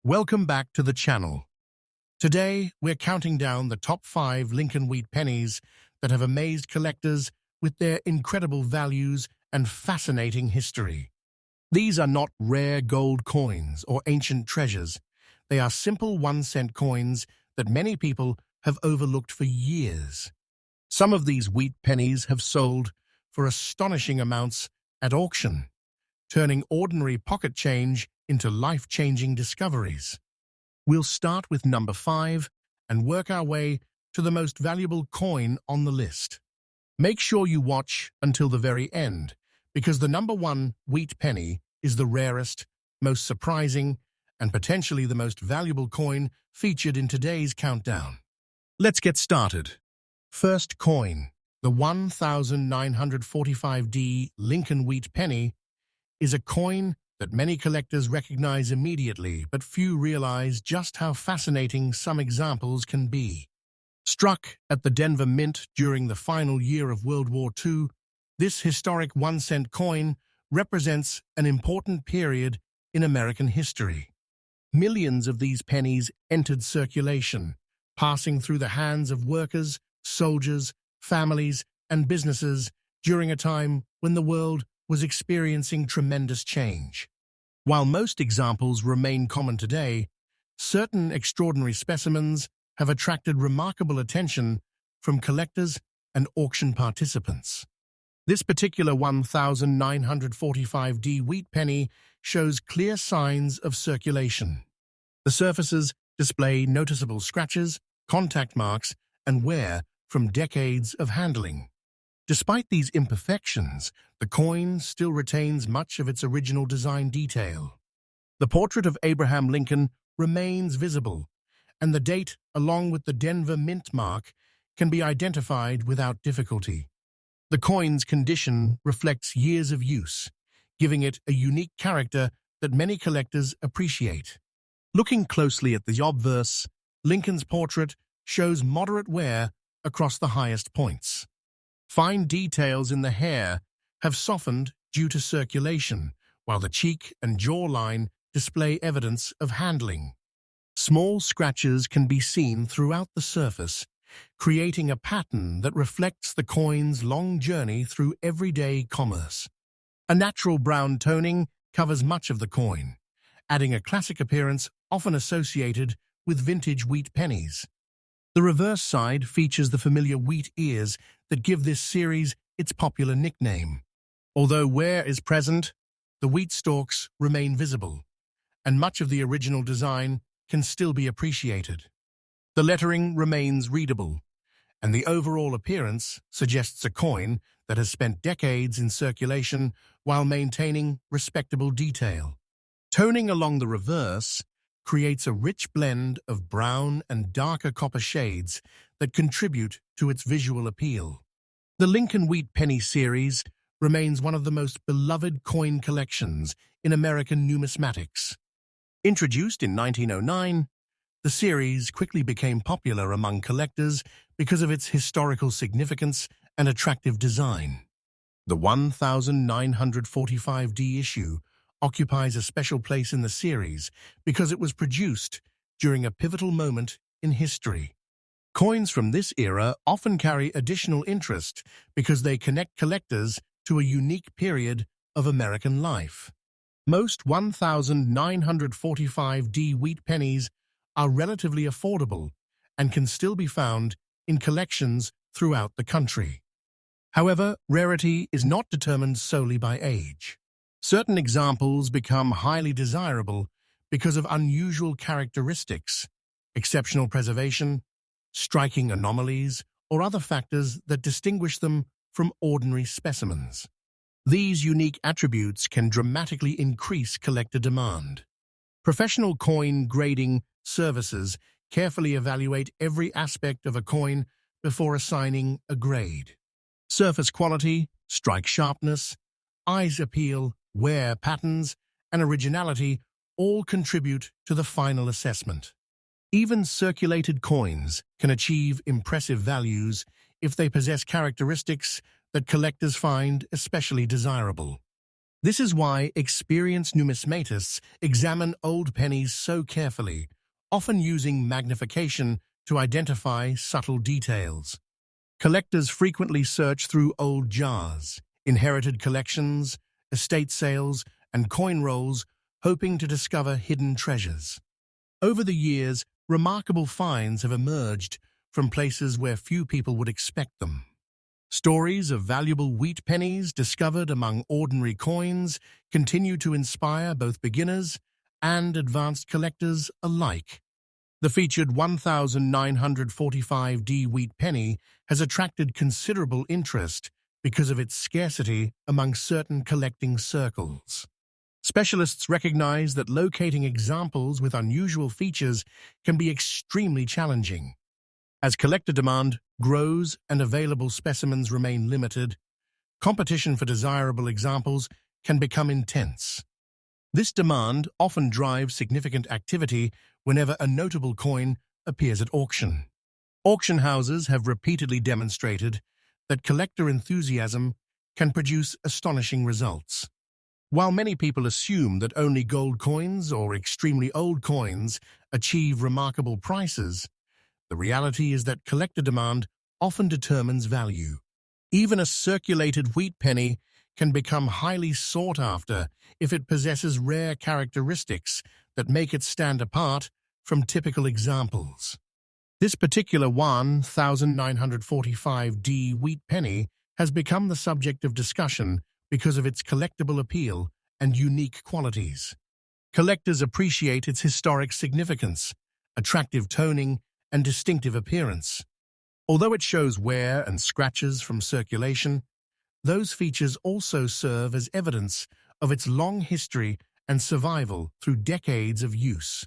Welcome back to the channel. Today, we're counting down the top 5 Lincoln Wheat Pennies that have amazed collectors with their incredible values and fascinating history. These are not rare gold coins or ancient treasures. They are simple 1-cent coins that many people have overlooked for years. Some of these wheat pennies have sold for astonishing amounts at auction, turning ordinary pocket change into life-changing discoveries. We'll start with number 5 and work our way to the most valuable coin on the list. Make sure you watch until the very end, because the number 1 wheat penny is the rarest, most surprising, and potentially the most valuable coin featured in today's countdown. Let's get started. First coin, the 1945D Lincoln Wheat Penny, is a coin that many collectors recognize immediately, but few realize just how fascinating some examples can be. Struck at the Denver Mint during the final year of World War II, this historic 1-cent coin represents an important period in American history. Millions of these pennies entered circulation, passing through the hands of workers, soldiers, families, and businesses during a time when the world was experiencing tremendous change. While most examples remain common today, certain extraordinary specimens have attracted remarkable attention from collectors and auction participants. This particular 1945D wheat penny shows clear signs of circulation. The surfaces display noticeable scratches, contact marks, and wear from decades of handling. Despite these imperfections, the coin still retains much of its original design detail. The portrait of Abraham Lincoln remains visible, and the date, along with the Denver Mint mark, can be identified without difficulty. The coin's condition reflects years of use, giving it a unique character that many collectors appreciate. Looking closely at the obverse, Lincoln's portrait shows moderate wear across the highest points. Fine details in the hair have softened due to circulation, while the cheek and jawline display evidence of handling. Small scratches can be seen throughout the surface, creating a pattern that reflects the coin's long journey through everyday commerce. A natural brown toning covers much of the coin, adding a classic appearance often associated with vintage wheat pennies. The reverse side features the familiar wheat ears that give this series its popular nickname. Although wear is present, the wheat stalks remain visible, and much of the original design can still be appreciated. The lettering remains readable, and the overall appearance suggests a coin that has spent decades in circulation while maintaining respectable detail. Toning along the reverse creates a rich blend of brown and darker copper shades that contribute to its visual appeal. The Lincoln Wheat Penny series remains one of the most beloved coin collections in American numismatics. Introduced in 1909, the series quickly became popular among collectors because of its historical significance and attractive design. The 1945D issue occupies a special place in the series because it was produced during a pivotal moment in history. Coins from this era often carry additional interest because they connect collectors to a unique period of American life. Most 1945D wheat pennies are relatively affordable and can still be found in collections throughout the country. However, rarity is not determined solely by age. Certain examples become highly desirable because of unusual characteristics, exceptional preservation, striking anomalies, or other factors that distinguish them from ordinary specimens. These unique attributes can dramatically increase collector demand. Professional coin grading services carefully evaluate every aspect of a coin before assigning a grade. Surface quality, strike sharpness, eyes appeal, wear patterns, and originality all contribute to the final assessment. Even circulated coins can achieve impressive values if they possess characteristics that collectors find especially desirable. This is why experienced numismatists examine old pennies so carefully, often using magnification to identify subtle details. Collectors frequently search through old jars, inherited collections, estate sales, and coin rolls, hoping to discover hidden treasures. Over the years, remarkable finds have emerged from places where few people would expect them. Stories of valuable wheat pennies discovered among ordinary coins continue to inspire both beginners and advanced collectors alike. The featured 1945D wheat penny has attracted considerable interest because of its scarcity among certain collecting circles. Specialists recognize that locating examples with unusual features can be extremely challenging. As collector demand grows and available specimens remain limited, competition for desirable examples can become intense. This demand often drives significant activity whenever a notable coin appears at auction. Auction houses have repeatedly demonstrated that collector enthusiasm can produce astonishing results. While many people assume that only gold coins or extremely old coins achieve remarkable prices, the reality is that collector demand often determines value. Even a circulated wheat penny can become highly sought after if it possesses rare characteristics that make it stand apart from typical examples. This particular 1945D wheat penny has become the subject of discussion because of its collectible appeal and unique qualities. Collectors appreciate its historic significance, attractive toning, and distinctive appearance. Although it shows wear and scratches from circulation, those features also serve as evidence of its long history and survival through decades of use.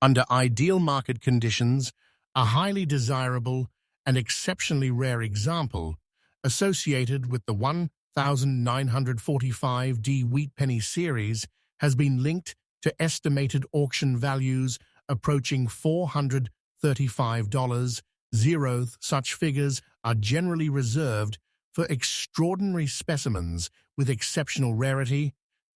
Under ideal market conditions, a highly desirable and exceptionally rare example associated with the 1945D wheat penny series has been linked to estimated auction values approaching $435. Such figures are generally reserved for extraordinary specimens with exceptional rarity,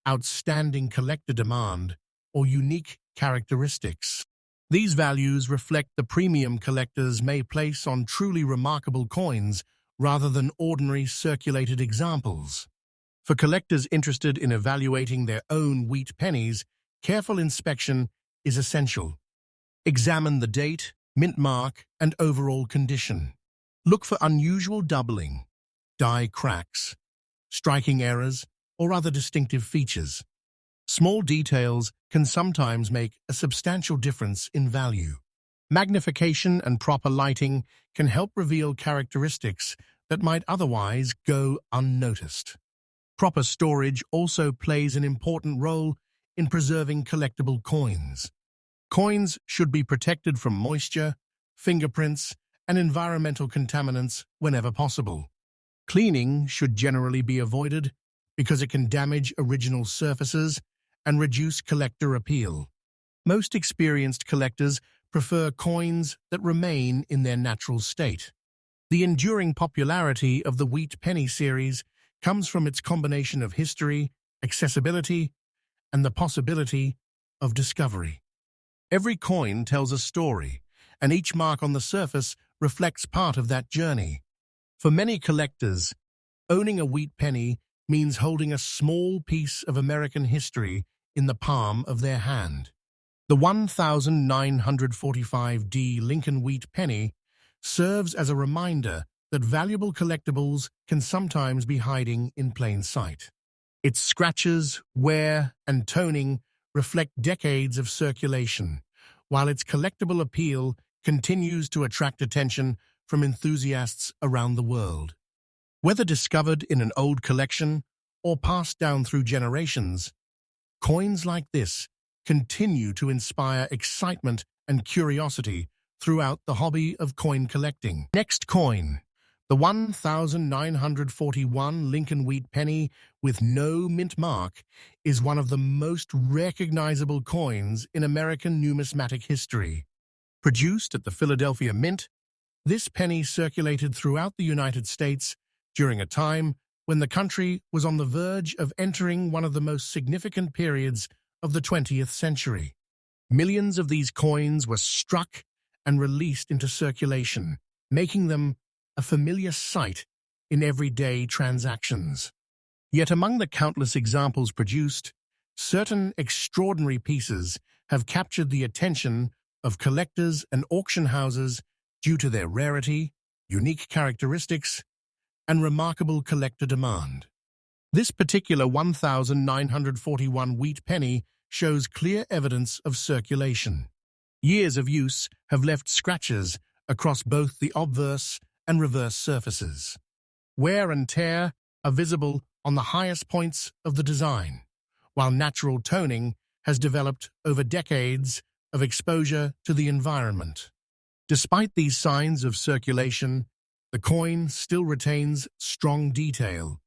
outstanding collector demand, or unique characteristics. These values reflect the premium collectors may place on truly remarkable coins rather than ordinary circulated examples. For collectors interested in evaluating their own wheat pennies, careful inspection is essential. Examine the date, mint mark, and overall condition. Look for unusual doubling, die cracks, striking errors, or other distinctive features. Small details can sometimes make a substantial difference in value. Magnification and proper lighting can help reveal characteristics that might otherwise go unnoticed. Proper storage also plays an important role in preserving collectible coins. Coins should be protected from moisture, fingerprints, and environmental contaminants whenever possible. Cleaning should generally be avoided because it can damage original surfaces and reduce collector appeal. Most experienced collectors prefer coins that remain in their natural state. The enduring popularity of the Wheat Penny series comes from its combination of history, accessibility, and the possibility of discovery. Every coin tells a story, and each mark on the surface reflects part of that journey. For many collectors, owning a wheat penny means holding a small piece of American history in the palm of their hand. The 1945D Lincoln Wheat Penny serves as a reminder that valuable collectibles can sometimes be hiding in plain sight. Its scratches, wear, and toning reflect decades of circulation, while its collectible appeal continues to attract attention from enthusiasts around the world. Whether discovered in an old collection or passed down through generations, coins like this continue to inspire excitement and curiosity throughout the hobby of coin collecting. Next coin, the 1941 Lincoln Wheat Penny with no mint mark, is one of the most recognizable coins in American numismatic history. Produced at the Philadelphia Mint, this penny circulated throughout the United States during a time when the country was on the verge of entering one of the most significant periods of the 20th century. Millions of these coins were struck and released into circulation, making them a familiar sight in everyday transactions. Yet among the countless examples produced, certain extraordinary pieces have captured the attention of collectors and auction houses due to their rarity, unique characteristics, and remarkable collector demand. This particular 1941 wheat penny shows clear evidence of circulation. Years of use have left scratches across both the obverse and reverse surfaces. Wear and tear are visible on the highest points of the design, while natural toning has developed over decades of exposure to the environment. Despite these signs of circulation, the coin still retains strong detail,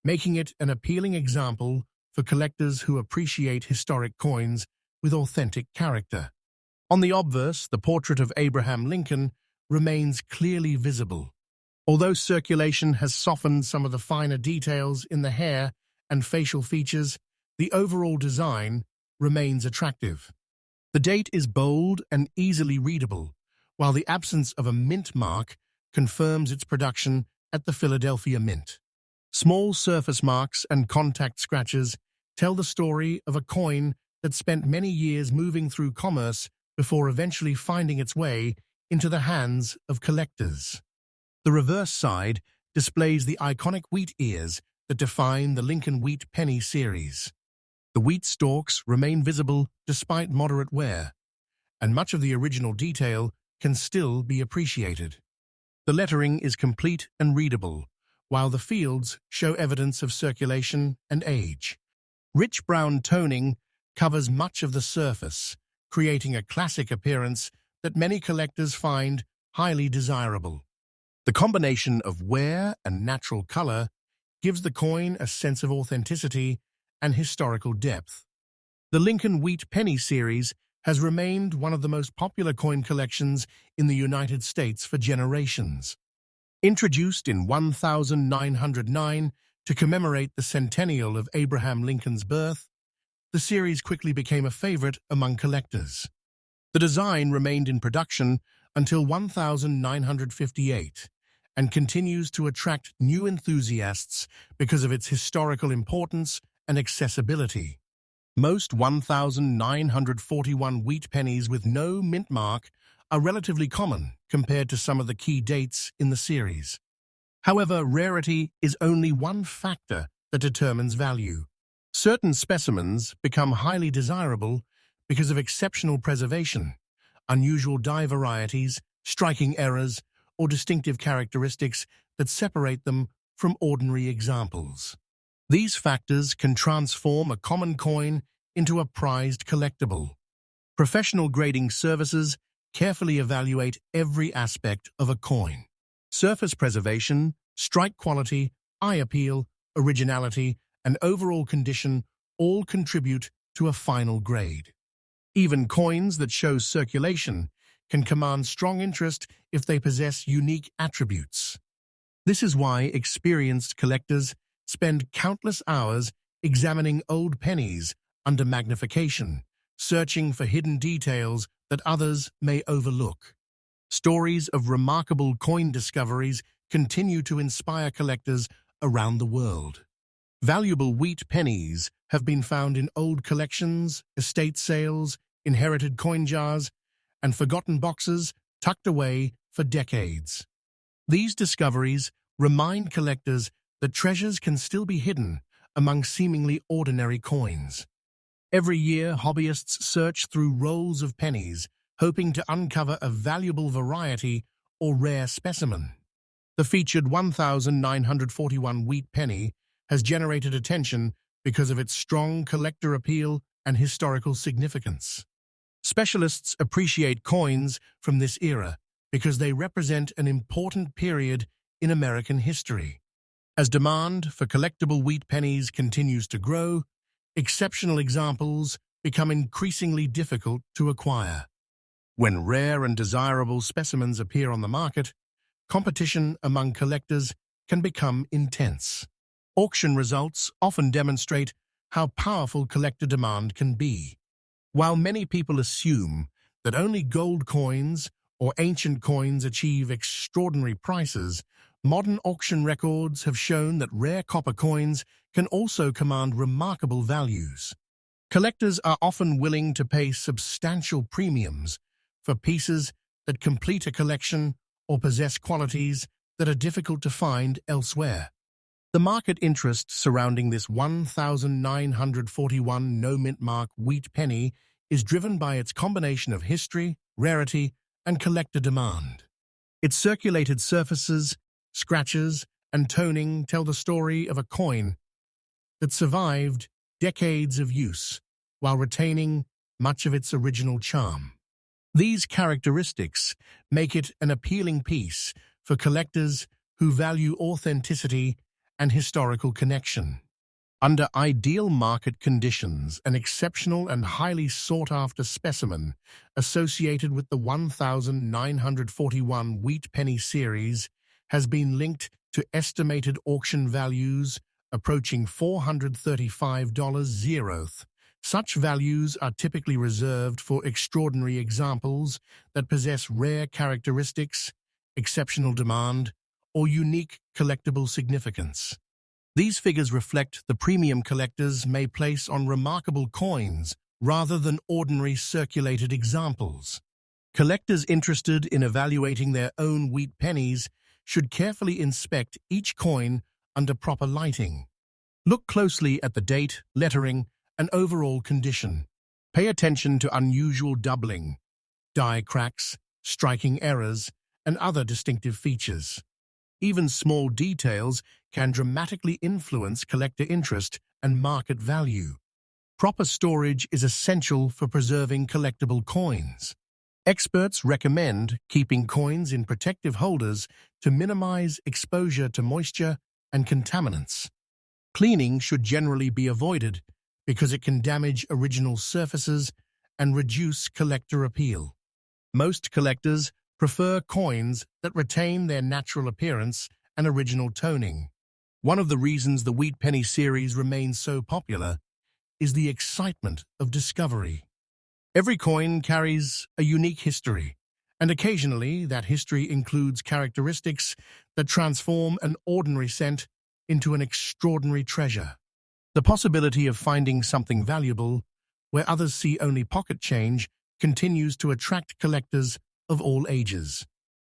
making it an appealing example for collectors who appreciate historic coins with authentic character. On the obverse, the portrait of Abraham Lincoln remains clearly visible. Although circulation has softened some of the finer details in the hair and facial features, the overall design remains attractive. The date is bold and easily readable, while the absence of a mint mark confirms its production at the Philadelphia Mint. Small surface marks and contact scratches tell the story of a coin that spent many years moving through commerce before eventually finding its way into the hands of collectors. The reverse side displays the iconic wheat ears that define the Lincoln Wheat Penny series. The wheat stalks remain visible despite moderate wear, and much of the original detail can still be appreciated. The lettering is complete and readable, while the fields show evidence of circulation and age. Rich brown toning covers much of the surface, creating a classic appearance that many collectors find highly desirable. The combination of wear and natural color gives the coin a sense of authenticity and historical depth. The Lincoln Wheat Penny series has remained one of the most popular coin collections in the United States for generations. Introduced in 1909 to commemorate the centennial of Abraham Lincoln's birth, the series quickly became a favorite among collectors. The design remained in production until 1958 and continues to attract new enthusiasts because of its historical importance and accessibility. Most 1941 wheat pennies with no mint mark are relatively common compared to some of the key dates in the series. However, rarity is only one factor that determines value. Certain specimens become highly desirable because of exceptional preservation, unusual die varieties, striking errors, or distinctive characteristics that separate them from ordinary examples. These factors can transform a common coin into a prized collectible. Professional grading services carefully evaluate every aspect of a coin. Surface preservation, strike quality, eye appeal, originality, and overall condition all contribute to a final grade. Even coins that show circulation can command strong interest if they possess unique attributes. This is why experienced collectors spend countless hours examining old pennies under magnification, searching for hidden details that others may overlook. Stories of remarkable coin discoveries continue to inspire collectors around the world. Valuable wheat pennies have been found in old collections, estate sales, inherited coin jars, and forgotten boxes tucked away for decades. These discoveries remind collectors that treasures can still be hidden among seemingly ordinary coins. Every year, hobbyists search through rolls of pennies, hoping to uncover a valuable variety or rare specimen. The featured 1941 wheat penny has generated attention because of its strong collector appeal and historical significance. Specialists appreciate coins from this era because they represent an important period in American history. As demand for collectible wheat pennies continues to grow, exceptional examples become increasingly difficult to acquire. When rare and desirable specimens appear on the market, competition among collectors can become intense. Auction results often demonstrate how powerful collector demand can be. While many people assume that only gold coins or ancient coins achieve extraordinary prices, modern auction records have shown that rare copper coins can also command remarkable values. Collectors are often willing to pay substantial premiums for pieces that complete a collection or possess qualities that are difficult to find elsewhere. The market interest surrounding this 1941 no-mint mark wheat penny is driven by its combination of history, rarity, and collector demand. Its circulated surfaces, scratches, and toning tell the story of a coin that survived decades of use while retaining much of its original charm. These characteristics make it an appealing piece for collectors who value authenticity and historical connection. Under ideal market conditions, an exceptional and highly sought-after specimen associated with the 1941 Wheat Penny series has been linked to estimated auction values approaching $435. Such values are typically reserved for extraordinary examples that possess rare characteristics, exceptional demand, or unique collectible significance. These figures reflect the premium collectors may place on remarkable coins rather than ordinary circulated examples. Collectors interested in evaluating their own wheat pennies should carefully inspect each coin under proper lighting. Look closely at the date, lettering, and overall condition. Pay attention to unusual doubling, die cracks, striking errors, and other distinctive features. Even small details can dramatically influence collector interest and market value. Proper storage is essential for preserving collectible coins. Experts recommend keeping coins in protective holders to minimize exposure to moisture and contaminants. Cleaning should generally be avoided because it can damage original surfaces and reduce collector appeal. Most collectors prefer coins that retain their natural appearance and original toning. One of the reasons the Wheat Penny series remains so popular is the excitement of discovery. Every coin carries a unique history, and occasionally that history includes characteristics that transform an ordinary cent into an extraordinary treasure. The possibility of finding something valuable where others see only pocket change continues to attract collectors of all ages.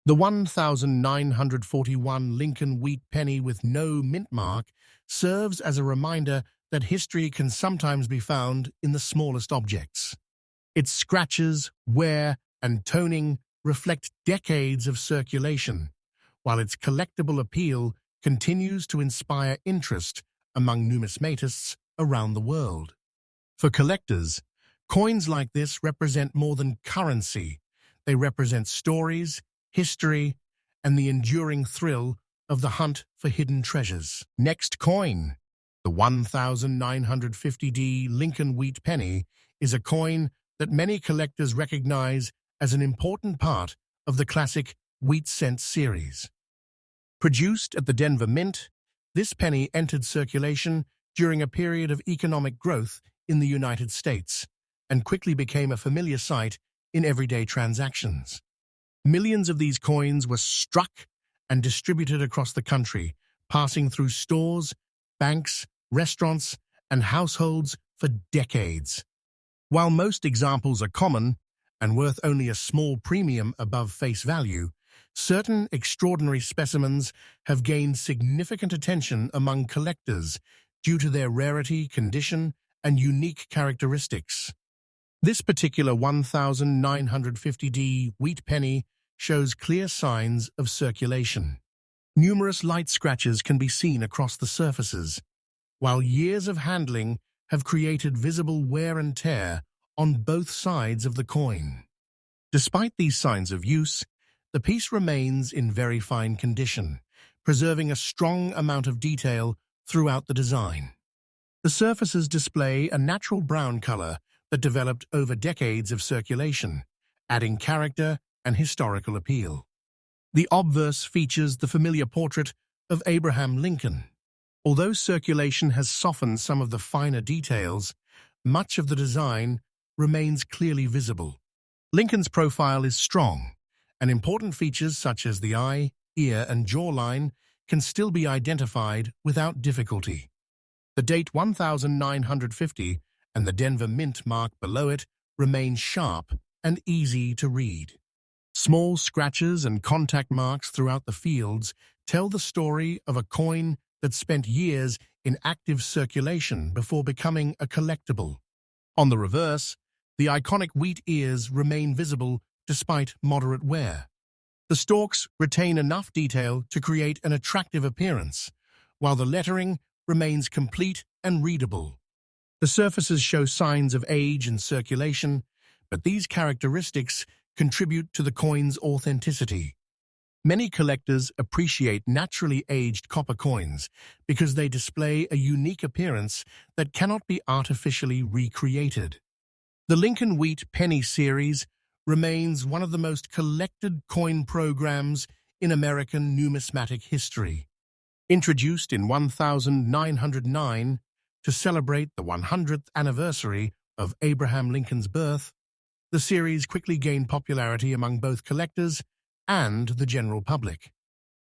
The 1941 Lincoln Wheat Penny with no mint mark serves as a reminder that history can sometimes be found in the smallest objects. Its scratches, wear, and toning reflect decades of circulation, while its collectible appeal continues to inspire interest among numismatists around the world. For collectors, coins like this represent more than currency. They represent stories, history, and the enduring thrill of the hunt for hidden treasures. Next coin, the 1950D Lincoln Wheat Penny, is a coin that many collectors recognize as an important part of the classic wheat cent series. Produced at the Denver Mint, this penny entered circulation during a period of economic growth in the United States and quickly became a familiar sight in everyday transactions. Millions of these coins were struck and distributed across the country, passing through stores, banks, restaurants, and households for decades. While most examples are common and worth only a small premium above face value, certain extraordinary specimens have gained significant attention among collectors due to their rarity, condition, and unique characteristics. This particular 1950D wheat penny shows clear signs of circulation. Numerous light scratches can be seen across the surfaces, while years of handling have created visible wear and tear on both sides of the coin. Despite these signs of use, the piece remains in very fine condition, preserving a strong amount of detail throughout the design. The surfaces display a natural brown color that developed over decades of circulation, adding character and historical appeal. The obverse features the familiar portrait of Abraham Lincoln, Although circulation has softened some of the finer details, much of the design remains clearly visible. Lincoln's profile is strong, and important features such as the eye, ear, and jawline can still be identified without difficulty. The date 1950 and the Denver Mint mark below it remain sharp and easy to read. Small scratches and contact marks throughout the fields tell the story of a coin that spent years in active circulation before becoming a collectible. On the reverse, the iconic wheat ears remain visible despite moderate wear. The stalks retain enough detail to create an attractive appearance, while the lettering remains complete and readable. The surfaces show signs of age and circulation, but these characteristics contribute to the coin's authenticity. Many collectors appreciate naturally aged copper coins because they display a unique appearance that cannot be artificially recreated. The Lincoln Wheat Penny series remains one of the most collected coin programs in American numismatic history. Introduced in 1909 to celebrate the 100th anniversary of Abraham Lincoln's birth, the series quickly gained popularity among both collectors and the general public.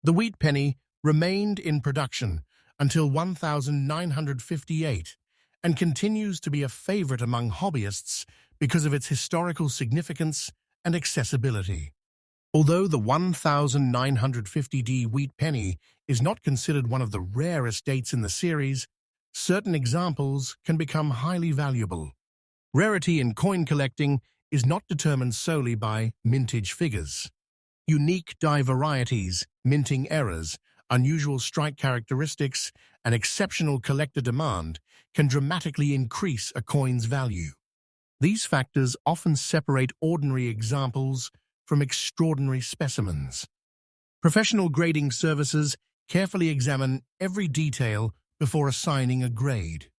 The Wheat Penny remained in production until 1958 and continues to be a favorite among hobbyists because of its historical significance and accessibility. Although the 1950D Wheat Penny is not considered one of the rarest dates in the series, certain examples can become highly valuable. Rarity in coin collecting is not determined solely by mintage figures. Unique die varieties, minting errors, unusual strike characteristics, and exceptional collector demand can dramatically increase a coin's value. These factors often separate ordinary examples from extraordinary specimens. Professional grading services carefully examine every detail before assigning a grade.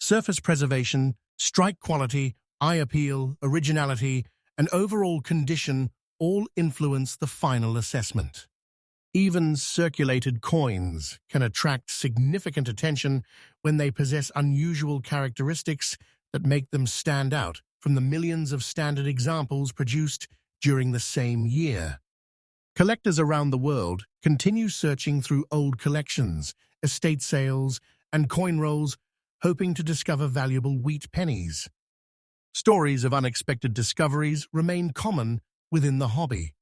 Surface preservation, strike quality, eye appeal, originality, and overall condition all influence the final assessment. Even circulated coins can attract significant attention when they possess unusual characteristics that make them stand out from the millions of standard examples produced during the same year. Collectors around the world continue searching through old collections, estate sales, and coin rolls, hoping to discover valuable wheat pennies. Stories of unexpected discoveries remain common within the hobby.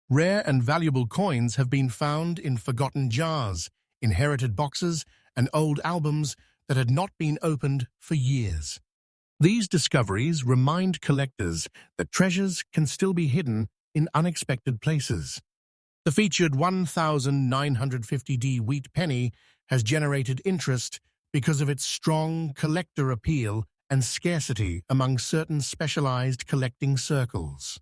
Rare and valuable coins have been found in forgotten jars, inherited boxes, and old albums that had not been opened for years. These discoveries remind collectors that treasures can still be hidden in unexpected places. The featured 1950D Wheat Penny has generated interest because of its strong collector appeal and scarcity among certain specialized collecting circles.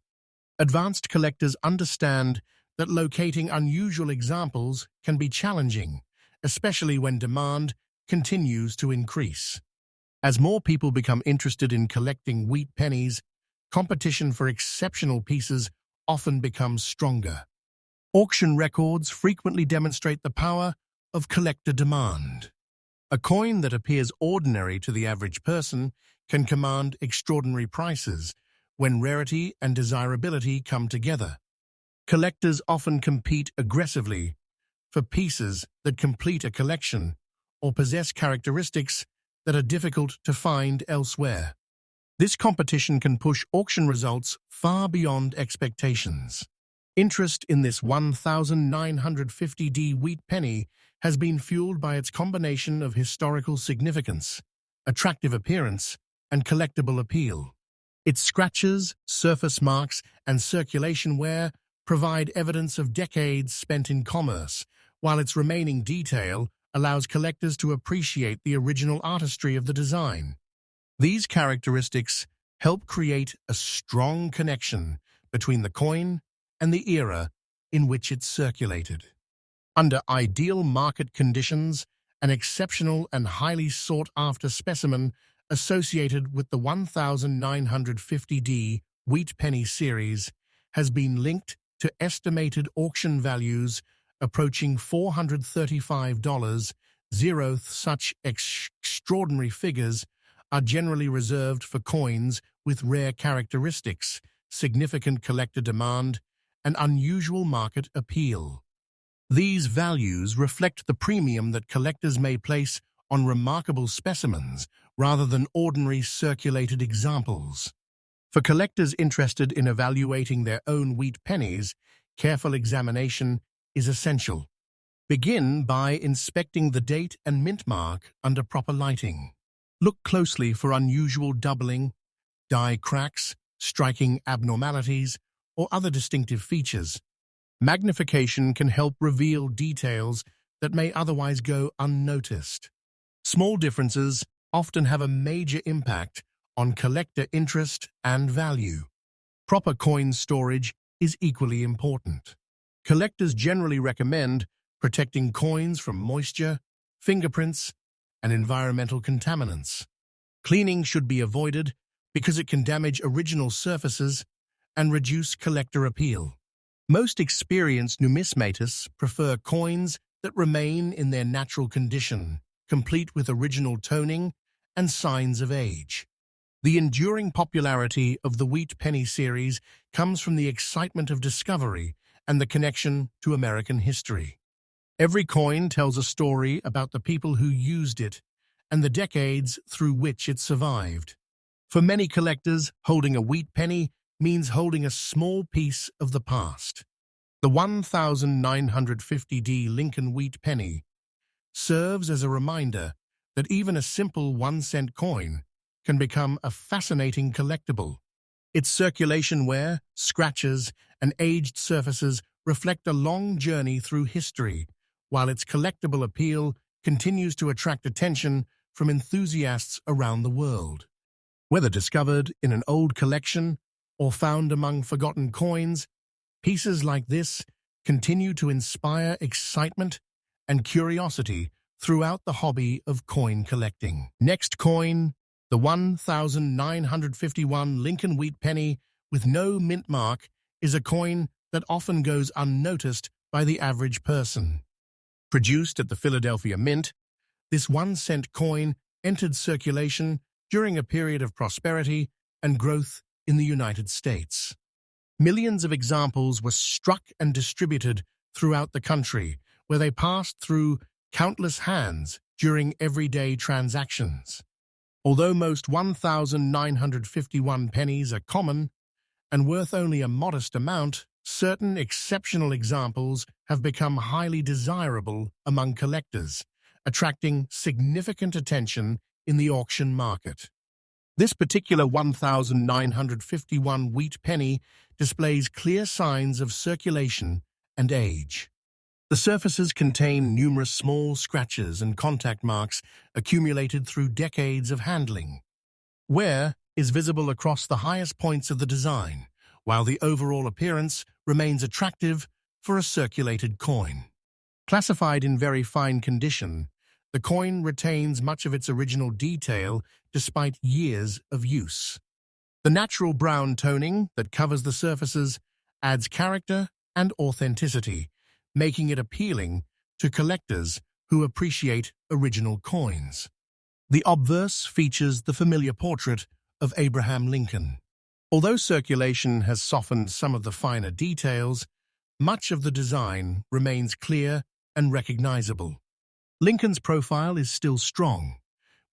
Advanced collectors understand that locating unusual examples can be challenging, especially when demand continues to increase. As more people become interested in collecting wheat pennies, competition for exceptional pieces often becomes stronger. Auction records frequently demonstrate the power of collector demand. A coin that appears ordinary to the average person can command extraordinary prices when rarity and desirability come together. Collectors often compete aggressively for pieces that complete a collection or possess characteristics that are difficult to find elsewhere. This competition can push auction results far beyond expectations. Interest in this 1950D Wheat Penny has been fueled by its combination of historical significance, attractive appearance, and collectible appeal. Its scratches, surface marks, and circulation wear provide evidence of decades spent in commerce, while its remaining detail allows collectors to appreciate the original artistry of the design. These characteristics help create a strong connection between the coin and the era in which it circulated. Under ideal market conditions, an exceptional and highly sought-after specimen associated with the 1950D Wheat Penny series has been linked to estimated auction values approaching $435 zeroth, such extraordinary figures are generally reserved for coins with rare characteristics, significant collector demand, and unusual market appeal. These values reflect the premium that collectors may place on remarkable specimens rather than ordinary circulated examples. For collectors interested in evaluating their own wheat pennies, careful examination is essential. Begin by inspecting the date and mint mark under proper lighting. Look closely for unusual doubling, die cracks, striking abnormalities, or other distinctive features. Magnification can help reveal details that may otherwise go unnoticed. Small differences often have a major impact on collector interest and value. Proper coin storage is equally important. Collectors generally recommend protecting coins from moisture, fingerprints, and environmental contaminants. Cleaning should be avoided because it can damage original surfaces and reduce collector appeal. Most experienced numismatists prefer coins that remain in their natural condition, complete with original toning and signs of age. The enduring popularity of the Wheat Penny series comes from the excitement of discovery and the connection to American history. Every coin tells a story about the people who used it and the decades through which it survived. For many collectors, holding a wheat penny means holding a small piece of the past. The 1950D Lincoln Wheat Penny serves as a reminder that even a simple 1-cent coin can become a fascinating collectible. Its circulation wear, scratches, and aged surfaces reflect a long journey through history, while its collectible appeal continues to attract attention from enthusiasts around the world. Whether discovered in an old collection or found among forgotten coins, pieces like this continue to inspire excitement and curiosity throughout the hobby of coin collecting. Next coin, the 1951 Lincoln Wheat Penny with no mint mark, is a coin that often goes unnoticed by the average person. Produced at the Philadelphia Mint, this 1-cent coin entered circulation during a period of prosperity and growth in the United States. Millions of examples were struck and distributed throughout the country, where they passed through countless hands during everyday transactions. Although most 1951 pennies are common and worth only a modest amount, certain exceptional examples have become highly desirable among collectors, attracting significant attention in the auction market. This particular 1951 wheat penny displays clear signs of circulation and age. The surfaces contain numerous small scratches and contact marks accumulated through decades of handling. Wear is visible across the highest points of the design, while the overall appearance remains attractive for a circulated coin. Classified in very fine condition, the coin retains much of its original detail despite years of use. The natural brown toning that covers the surfaces adds character and authenticity, making it appealing to collectors who appreciate original coins. The obverse features the familiar portrait of Abraham Lincoln. Although circulation has softened some of the finer details, much of the design remains clear and recognizable. Lincoln's profile is still strong,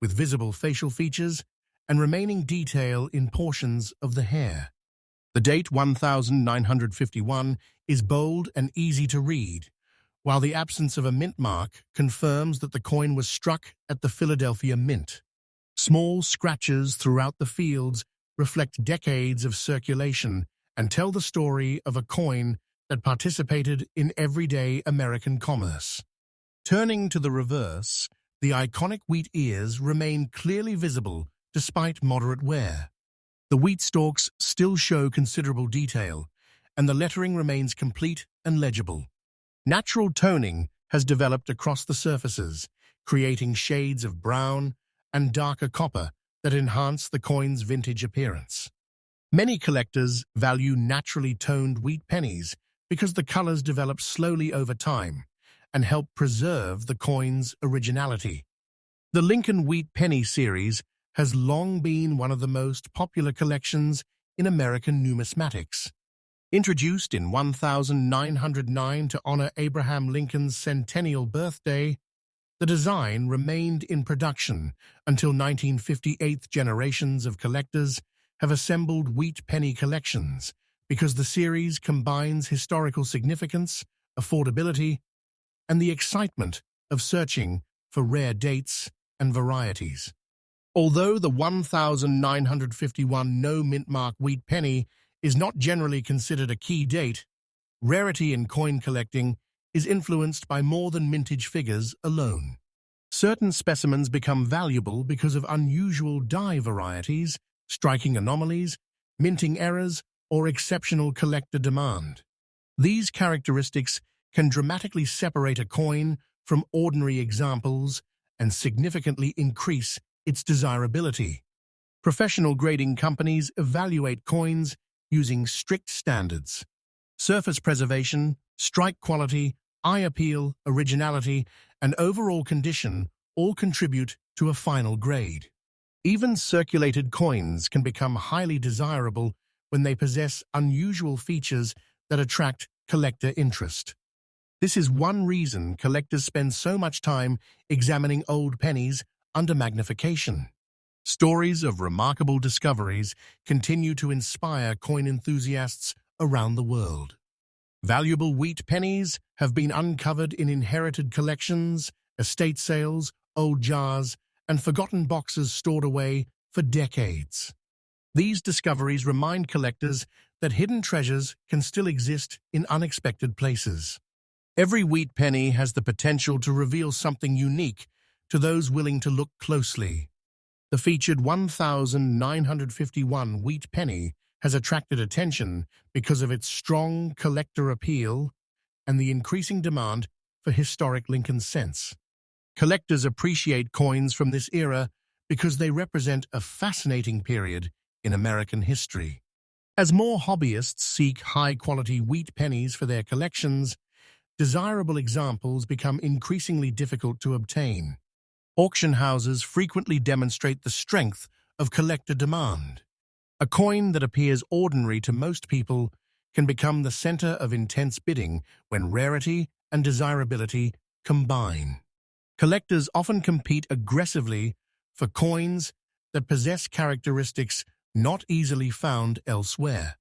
with visible facial features and remaining detail in portions of the hair. The date 1951 is bold and easy to read, while the absence of a mint mark confirms that the coin was struck at the Philadelphia Mint. Small scratches throughout the fields reflect decades of circulation and tell the story of a coin that participated in everyday American commerce. Turning to the reverse, the iconic wheat ears remain clearly visible despite moderate wear. The wheat stalks still show considerable detail, and the lettering remains complete and legible. Natural toning has developed across the surfaces, creating shades of brown and darker copper that enhance the coin's vintage appearance. Many collectors value naturally toned wheat pennies because the colors develop slowly over time, and help preserve the coin's originality. The Lincoln Wheat Penny series has long been one of the most popular collections in American numismatics. Introduced in 1909 to honor Abraham Lincoln's centennial birthday, the design remained in production until 1958. Generations of collectors have assembled wheat penny collections because the series combines historical significance, affordability, and the excitement of searching for rare dates and varieties. Although the 1951 no-mint mark wheat penny is not generally considered a key date, rarity in coin collecting is influenced by more than mintage figures alone. Certain specimens become valuable because of unusual die varieties, striking anomalies, minting errors, or exceptional collector demand. These characteristics can dramatically separate a coin from ordinary examples and significantly increase its desirability. Professional grading companies evaluate coins using strict standards. Surface preservation, strike quality, eye appeal, originality, and overall condition all contribute to a final grade. Even circulated coins can become highly desirable when they possess unusual features that attract collector interest. This is one reason collectors spend so much time examining old pennies under magnification. Stories of remarkable discoveries continue to inspire coin enthusiasts around the world. Valuable wheat pennies have been uncovered in inherited collections, estate sales, old jars, and forgotten boxes stored away for decades. These discoveries remind collectors that hidden treasures can still exist in unexpected places. Every wheat penny has the potential to reveal something unique to those willing to look closely. The featured 1951 wheat penny has attracted attention because of its strong collector appeal and the increasing demand for historic Lincoln cents. Collectors appreciate coins from this era because they represent a fascinating period in American history. As more hobbyists seek high-quality wheat pennies for their collections, desirable examples become increasingly difficult to obtain. Auction houses frequently demonstrate the strength of collector demand. A coin that appears ordinary to most people can become the center of intense bidding when rarity and desirability combine. Collectors often compete aggressively for coins that possess characteristics not easily found elsewhere.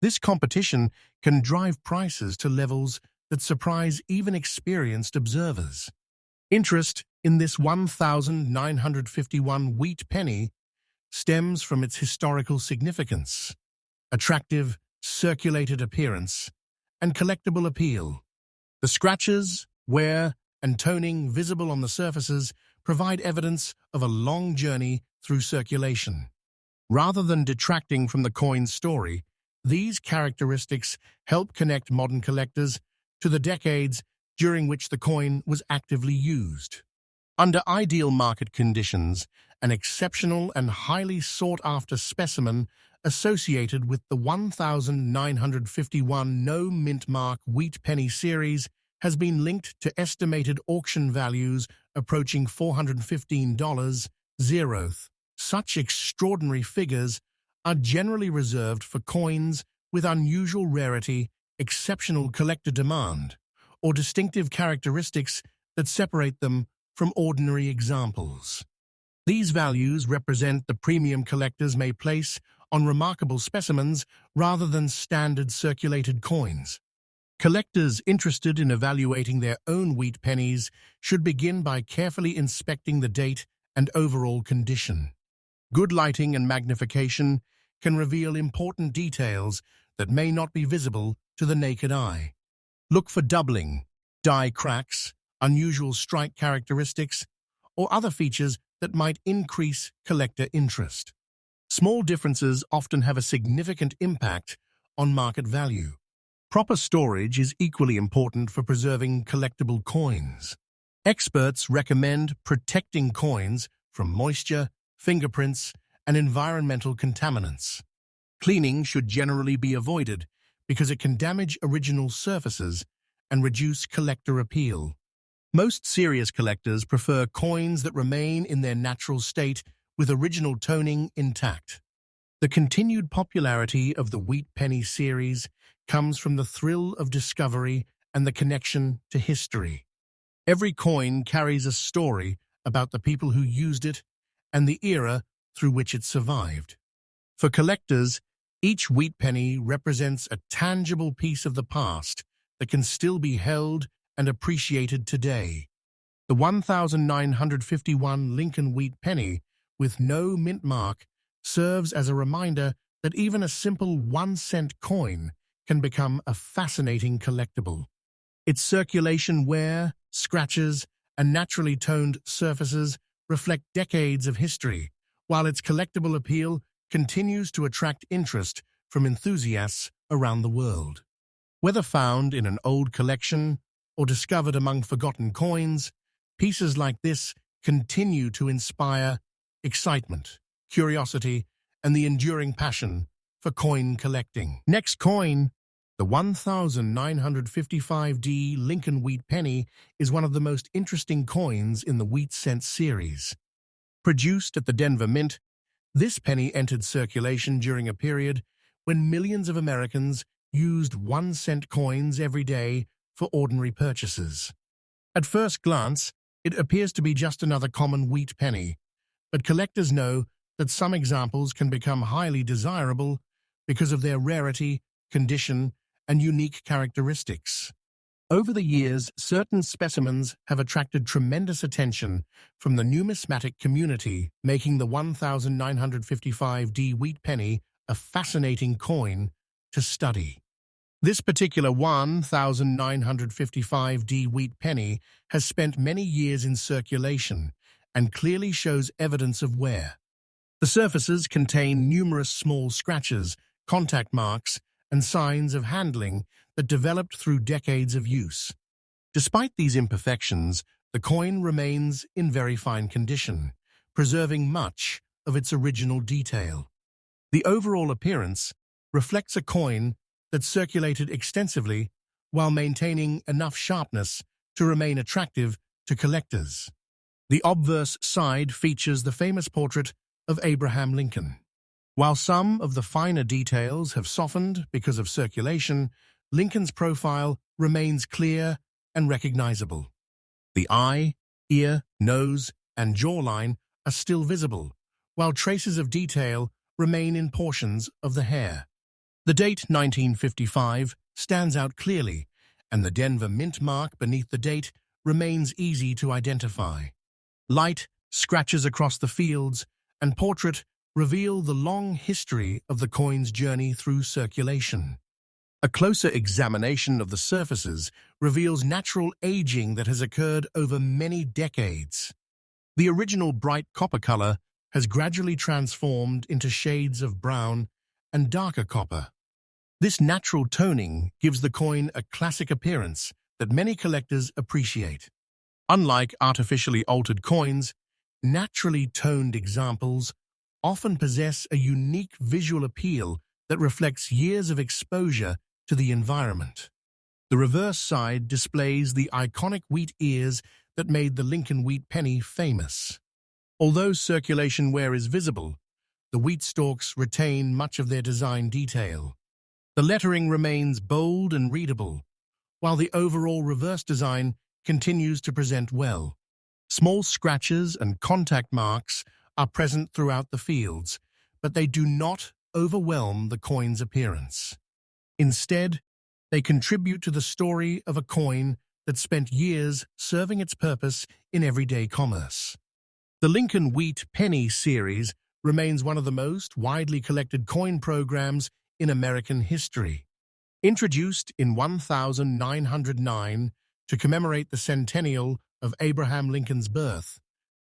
This competition can drive prices to levels that surprise even experienced observers. Interest in this 1951 wheat penny stems from its historical significance, attractive, circulated appearance, and collectible appeal. The scratches, wear, and toning visible on the surfaces provide evidence of a long journey through circulation. Rather than detracting from the coin's story, these characteristics help connect modern collectors to the decades during which the coin was actively used. Under ideal market conditions, an exceptional and highly sought-after specimen associated with the 1951 no-mint mark wheat penny series has been linked to estimated auction values approaching $415. Such extraordinary figures are generally reserved for coins with unusual rarity, exceptional collector demand, or distinctive characteristics that separate them from ordinary examples. These values represent the premium collectors may place on remarkable specimens rather than standard circulated coins. Collectors interested in evaluating their own wheat pennies should begin by carefully inspecting the date and overall condition. Good lighting and magnification can reveal important details that may not be visible to the naked eye. Look for doubling, die cracks, unusual strike characteristics, or other features that might increase collector interest. Small differences often have a significant impact on market value. Proper storage is equally important for preserving collectible coins. Experts recommend protecting coins from moisture, fingerprints, and environmental contaminants. Cleaning should generally be avoided because it can damage original surfaces and reduce collector appeal. Most serious collectors prefer coins that remain in their natural state with original toning intact. The continued popularity of the Wheat Penny series comes from the thrill of discovery and the connection to history. Every coin carries a story about the people who used it and the era through which it survived. For collectors, each wheat penny represents a tangible piece of the past that can still be held and appreciated today. The 1951 Lincoln wheat penny, with no mint mark, serves as a reminder that even a simple 1-cent coin can become a fascinating collectible. Its circulation wear, scratches, and naturally toned surfaces reflect decades of history, while its collectible appeal continues to attract interest from enthusiasts around the world. Whether found in an old collection or discovered among forgotten coins, pieces like this continue to inspire excitement, curiosity, and the enduring passion for coin collecting. Next coin, the 1955D Lincoln Wheat Penny, is one of the most interesting coins in the wheat cent series. Produced at the Denver Mint, this penny entered circulation during a period when millions of Americans used 1-cent coins every day for ordinary purchases. At first glance, it appears to be just another common wheat penny, but collectors know that some examples can become highly desirable because of their rarity, condition, and unique characteristics. Over the years, certain specimens have attracted tremendous attention from the numismatic community, making the 1955D wheat penny a fascinating coin to study. This particular 1955D wheat penny has spent many years in circulation and clearly shows evidence of wear. The surfaces contain numerous small scratches, contact marks, and signs of handling that developed through decades of use. Despite these imperfections, the coin remains in very fine condition, preserving much of its original detail. The overall appearance reflects a coin that circulated extensively while maintaining enough sharpness to remain attractive to collectors. The obverse side features the famous portrait of Abraham Lincoln. While some of the finer details have softened because of circulation, Lincoln's profile remains clear and recognizable. The eye, ear, nose, and jawline are still visible, while traces of detail remain in portions of the hair. The date 1955 stands out clearly, and the Denver Mint mark beneath the date remains easy to identify. Light, scratches across the fields, and portrait reveal the long history of the coin's journey through circulation. A closer examination of the surfaces reveals natural aging that has occurred over many decades. The original bright copper color has gradually transformed into shades of brown and darker copper. This natural toning gives the coin a classic appearance that many collectors appreciate. Unlike artificially altered coins, naturally toned examples often possess a unique visual appeal that reflects years of exposure to the environment. The reverse side displays the iconic wheat ears that made the Lincoln wheat penny famous. Although circulation wear is visible, the wheat stalks retain much of their design detail. The lettering remains bold and readable, while the overall reverse design continues to present well. Small scratches and contact marks are present throughout the fields, but they do not overwhelm the coin's appearance. Instead, they contribute to the story of a coin that spent years serving its purpose in everyday commerce. The Lincoln Wheat Penny series remains one of the most widely collected coin programs in American history. Introduced in 1909 to commemorate the centennial of Abraham Lincoln's birth,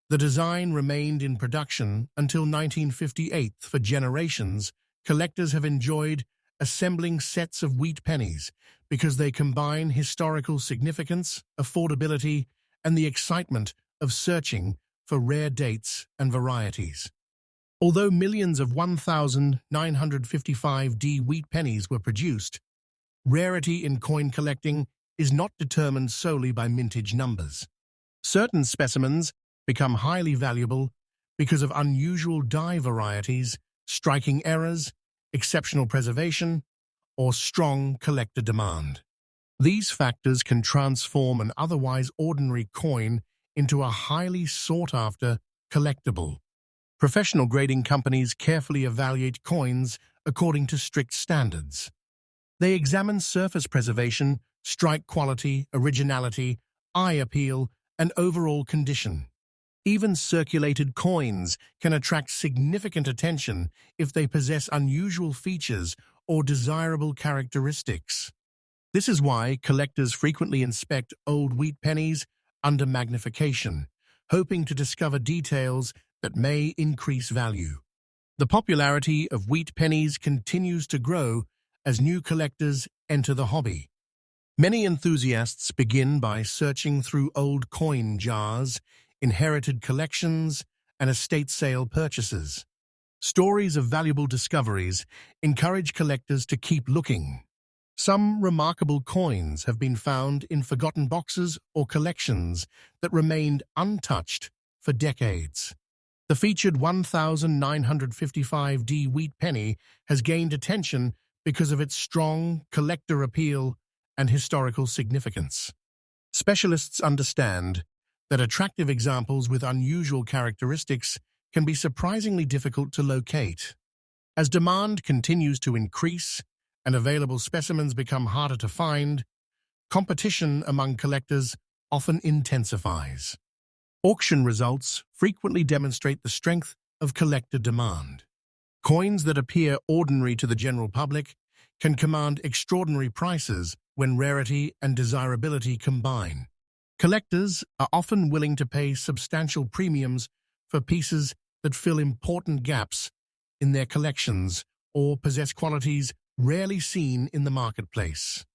the design remained in production until 1958. For generations, collectors have enjoyed assembling sets of wheat pennies because they combine historical significance, affordability, and the excitement of searching for rare dates and varieties. Although millions of 1955D wheat pennies were produced, rarity in coin collecting is not determined solely by mintage numbers. Certain specimens become highly valuable because of unusual dye varieties, striking errors, exceptional preservation, or strong collector demand. These factors can transform an otherwise ordinary coin into a highly sought-after collectible. Professional grading companies carefully evaluate coins according to strict standards. They examine surface preservation, strike quality, originality, eye appeal, and overall condition. Even circulated coins can attract significant attention if they possess unusual features or desirable characteristics. This is why collectors frequently inspect old wheat pennies under magnification, hoping to discover details that may increase value. The popularity of wheat pennies continues to grow as new collectors enter the hobby. Many enthusiasts begin by searching through old coin jars, inherited collections, and estate sale purchases. Stories of valuable discoveries encourage collectors to keep looking. Some remarkable coins have been found in forgotten boxes or collections that remained untouched for decades. The featured 1955D wheat penny has gained attention because of its strong collector appeal and historical significance. Specialists understand that attractive examples with unusual characteristics can be surprisingly difficult to locate. As demand continues to increase and available specimens become harder to find, competition among collectors often intensifies. Auction results frequently demonstrate the strength of collector demand. Coins that appear ordinary to the general public can command extraordinary prices when rarity and desirability combine. Collectors are often willing to pay substantial premiums for pieces that fill important gaps in their collections or possess qualities rarely seen in the marketplace.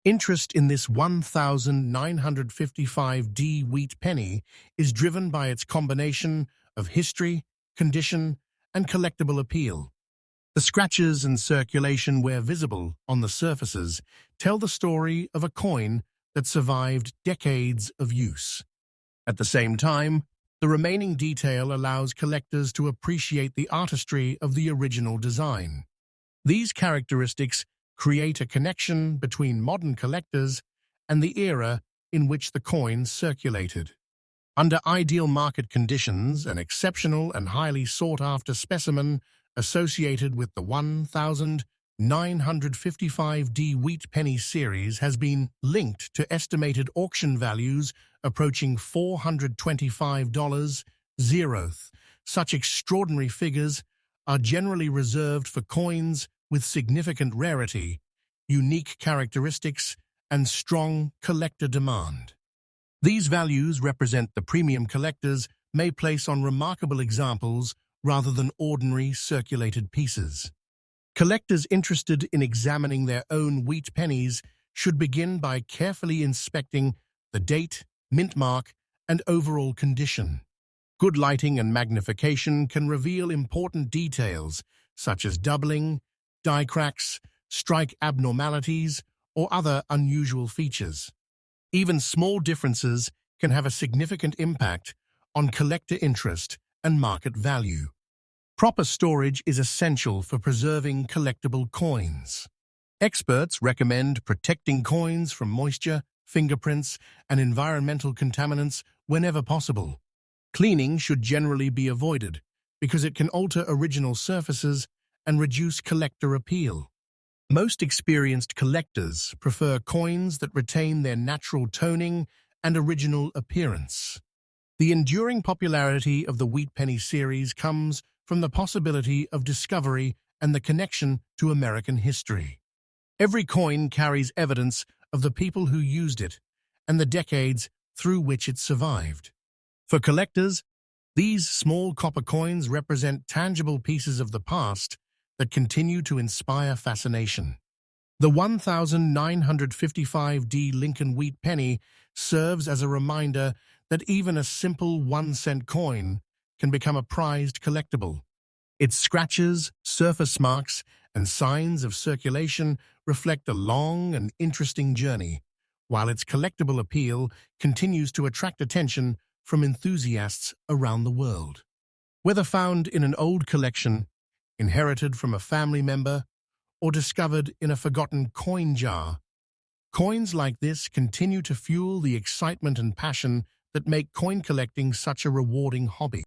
Interest in this 1955D wheat penny is driven by its combination of history, condition, and collectible appeal. The scratches and circulation where visible on the surfaces tell the story of a coin that survived decades of use. At the same time, the remaining detail allows collectors to appreciate the artistry of the original design. These characteristics create a connection between modern collectors and the era in which the coin circulated. Under ideal market conditions, an exceptional and highly sought-after specimen associated with the 1955D wheat penny series has been linked to estimated auction values approaching $425. Such extraordinary figures are generally reserved for coins with significant rarity, unique characteristics, and strong collector demand. These values represent the premium collectors may place on remarkable examples rather than ordinary circulated pieces. Collectors interested in examining their own wheat pennies should begin by carefully inspecting the date, mint mark, and overall condition. Good lighting and magnification can reveal important details such as doubling, die cracks, strike abnormalities, or other unusual features. Even small differences can have a significant impact on collector interest and market value. Proper storage is essential for preserving collectible coins. Experts recommend protecting coins from moisture, fingerprints, and environmental contaminants whenever possible. Cleaning should generally be avoided because it can alter original surfaces and reduce collector appeal. Most experienced collectors prefer coins that retain their natural toning and original appearance. The enduring popularity of the Wheat Penny series comes from the possibility of discovery and the connection to American history. Every coin carries evidence of the people who used it and the decades through which it survived. For collectors, these small copper coins represent tangible pieces of the past that continue to inspire fascination. The 1955D Lincoln Wheat Penny serves as a reminder that even a simple 1-cent coin can become a prized collectible. Its scratches, surface marks, and signs of circulation reflect a long and interesting journey, while its collectible appeal continues to attract attention from enthusiasts around the world. Whether found in an old collection, inherited from a family member, or discovered in a forgotten coin jar, coins like this continue to fuel the excitement and passion that make coin collecting such a rewarding hobby.